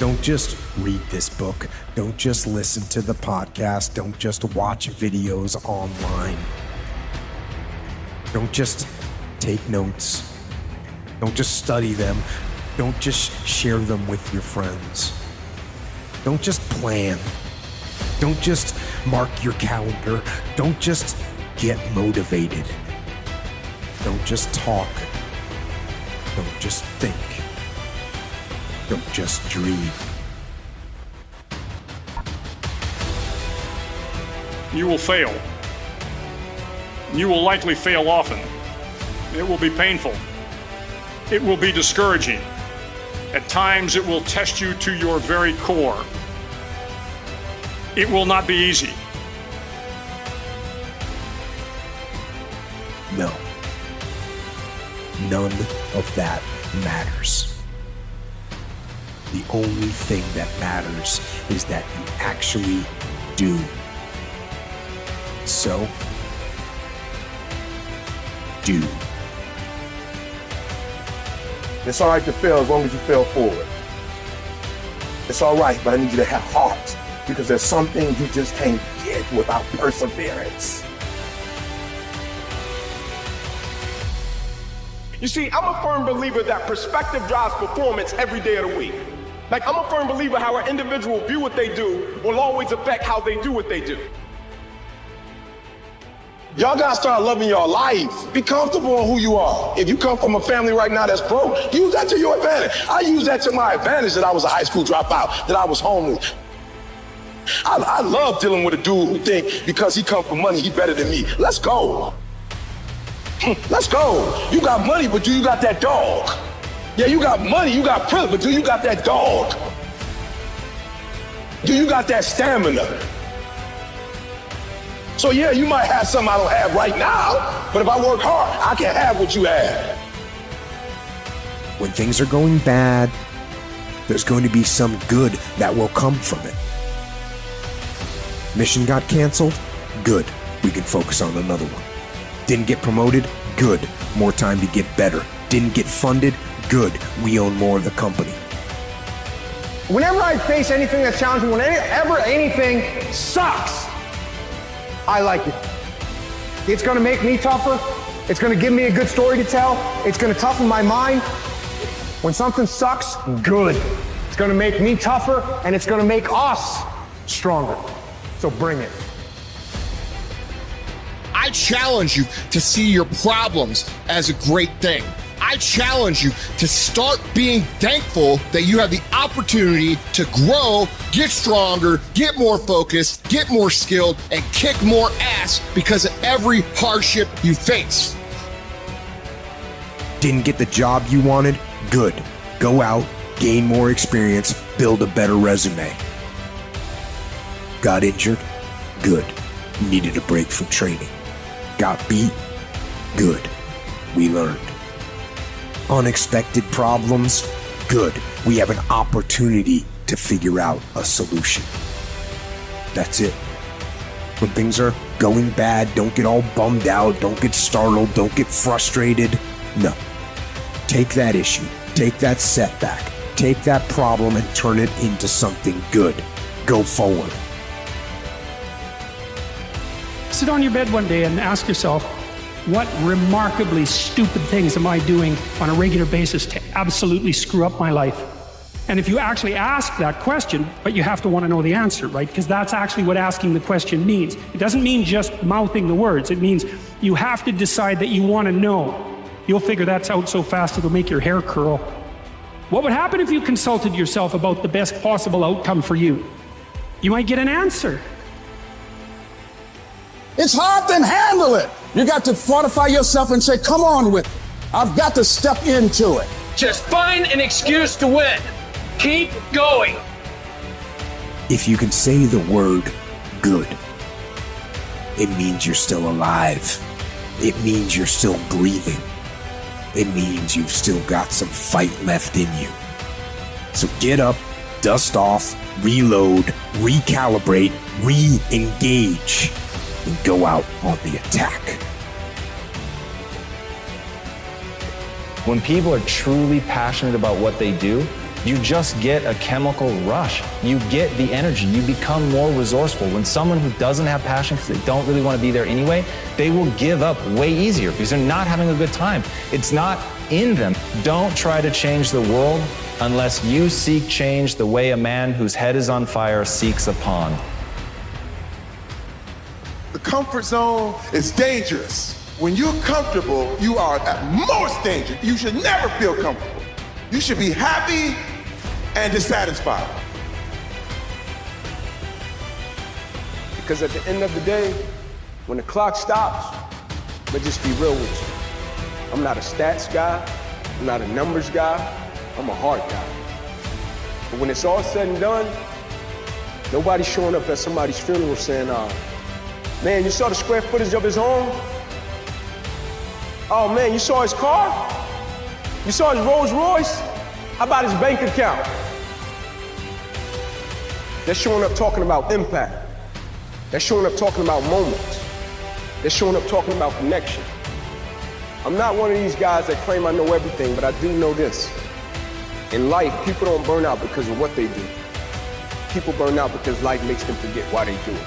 Don't just read this book. Don't just listen to the podcast. Don't just watch videos online. Don't just take notes. Don't just study them. Don't just share them with your friends. Don't just plan. Don't just mark your calendar. Don't just get motivated. Don't just talk. Don't just think. Don't just dream. You will fail. You will likely fail often. It will be painful. It will be discouraging. At times, it will test you to your very core. It will not be easy. No. None of that matters. The only thing that matters is that you actually do. So, do. It's all right to fail as long as you fail forward. It's all right, but I need you to have heart, because there's some things you just can't get without perseverance. You see, I'm a firm believer that perspective drives performance every day of the week. Like, I'm a firm believer how an individual view what they do will always affect how they do what they do. Y'all gotta start loving your life. Be comfortable in who you are. If you come from a family right now that's broke, use that to your advantage. I use that to my advantage that I was a high school dropout, that I was homeless. I love dealing with a dude who think because he come from money, he better than me. Let's go. Let's go. You got money, but do you got that dog? Yeah, you got money, you got privilege, but do you got that dog? Do you got that stamina? So yeah, you might have something I don't have right now, but if I work hard, I can have what you have. When things are going bad, there's going to be some good that will come from it. Mission got canceled? Good. We can focus on another one. Didn't get promoted? Good. More time to get better. Didn't get funded? Good. We own more of the company. Whenever I face anything that's challenging, whenever anything sucks, I like it. It's gonna make me tougher. It's gonna give me a good story to tell. It's gonna toughen my mind. When something sucks, good. It's gonna make me tougher, and it's gonna make us stronger. So bring it. I challenge you to see your problems as a great thing. I challenge you to start being thankful that you have the opportunity to grow, get stronger, get more focused, get more skilled, and kick more ass because of every hardship you face. Didn't get the job you wanted? Good. Go out, gain more experience, build a better resume. Got injured? Good. Needed a break from training. Got beat? Good. We learned. Unexpected problems? Good. We have an opportunity to figure out a solution. That's it. When things are going bad, don't get all bummed out, don't get startled, don't get frustrated. No. Take that issue, take that setback, take that problem and turn it into something good. Go forward. Sit on your bed one day and ask yourself, what remarkably stupid things am I doing on a regular basis to absolutely screw up my life? And if you actually ask that question, but you have to want to know the answer, right? Because that's actually what asking the question means. It doesn't mean just mouthing the words. It means you have to decide that you want to know. You'll figure that out so fast it'll make your hair curl. What would happen if you consulted yourself about the best possible outcome for you? You might get an answer. It's hard to handle it. You got to fortify yourself and say, come on with it. I've got to step into it. Just find an excuse to win. Keep going. If you can say the word good, it means you're still alive. It means you're still breathing. It means you've still got some fight left in you. So get up, dust off, reload, recalibrate, re-engage, and go out on the attack. When people are truly passionate about what they do, You just get a chemical rush. You get the energy. You become more resourceful. When someone who doesn't have passion because they don't really want to be there anyway, they will give up way easier because they're not having a good time. It's not in them. Don't try to change the world unless you seek change the way a man whose head is on fire seeks a pond. The comfort zone is dangerous. When you're comfortable, you are at most danger. You should never feel comfortable. You should be happy and dissatisfied. Because at the end of the day, when the clock stops, let's just be real with you. I'm not a stats guy. I'm not a numbers guy. I'm a heart guy. But when it's all said and done, nobody's showing up at somebody's funeral saying, man, you saw the square footage of his home? Oh man, you saw his car? You saw his Rolls Royce? How about his bank account? They're showing up talking about impact. They're showing up talking about moments. They're showing up talking about connection. I'm not one of these guys that claim I know everything, but I do know this. In life, people don't burn out because of what they do. People burn out because life makes them forget why they do it.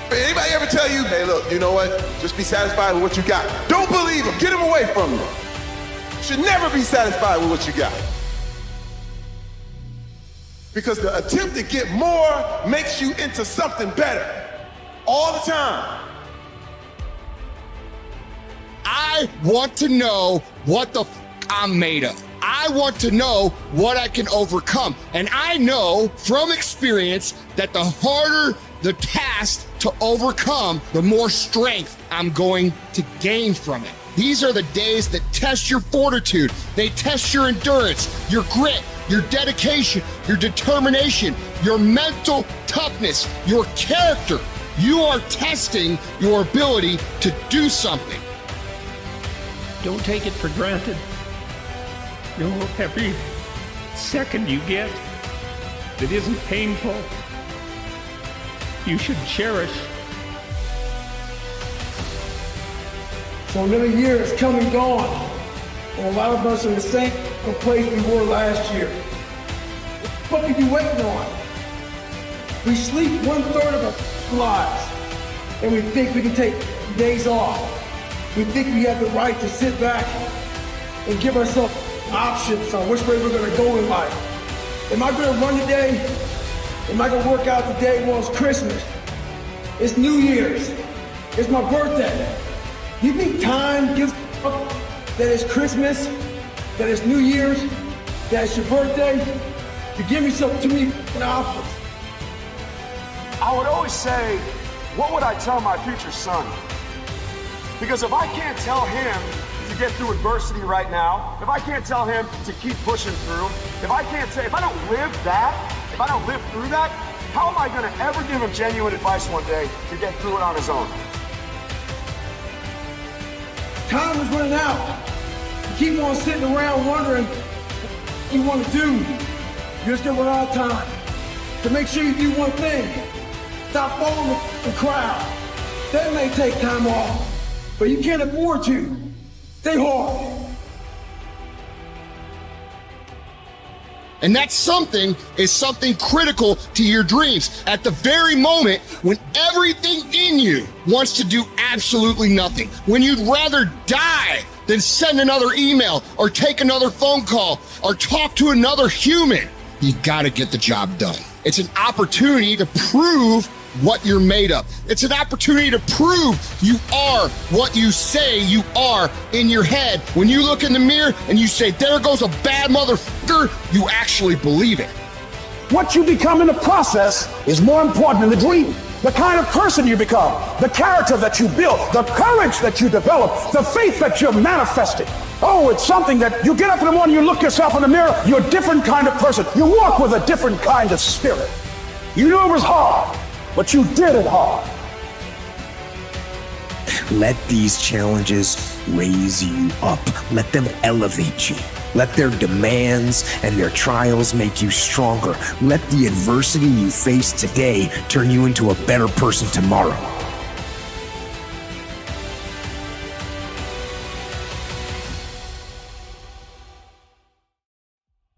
Anybody ever tell you, hey, look, you know what? Just be satisfied with what you got. Don't believe them. Get them away from you. You should never be satisfied with what you got. Because the attempt to get more makes you into something better all the time. I want to know what the I'm made of. I want to know what I can overcome. And I know from experience that the harder the task to overcome, the more strength I'm going to gain from it. These are the days that test your fortitude. They test your endurance, your grit, your dedication, your determination, your mental toughness, your character. You are testing your ability to do something. Don't take it for granted. No, every second you get that isn't painful, you should cherish. So another year has come and gone, and a lot of us are in the same place we were last year. What are you waiting on? We sleep 1/3 of our lives, and we think we can take days off. We think we have the right to sit back and give ourselves options on which way we're going to go in life. Am I going to run today? Am I going to work out today? Well, it's Christmas. It's New Year's. It's my birthday. You think time gives up that it's Christmas, that it's New Year's, that it's your birthday? You give yourself too many options. I would always say, what would I tell my future son? Because if I can't tell him to get through adversity right now, if I can't tell him to keep pushing through, if I don't live that, if I don't live through that, how am I going to ever give him genuine advice one day to get through it on his own? Time is running out. You keep on sitting around wondering what you want to do. You're just going to run out of time. To make sure you do one thing, stop following the crowd. That may take time off, but you can't afford to. Stay hard. And that something is something critical to your dreams at the very moment when everything in you wants to do absolutely nothing. When you'd rather die than send another email or take another phone call or talk to another human. You gotta get the job done. It's an opportunity to prove what you're made of. It's an opportunity to prove you are what you say you are in your head. When you look in the mirror and you say, there goes a bad motherfucker, you actually believe it. What you become in the process is more important than the dream. The kind of person you become, the character that you build, the courage that you develop, the faith that you're manifesting. Oh, it's something that you get up in the morning, you look yourself in the mirror, you're a different kind of person. You walk with a different kind of spirit. You knew it was hard, but you did it hard. Let these challenges raise you up. Let them elevate you. Let their demands and their trials make you stronger. Let the adversity you face today turn you into a better person tomorrow.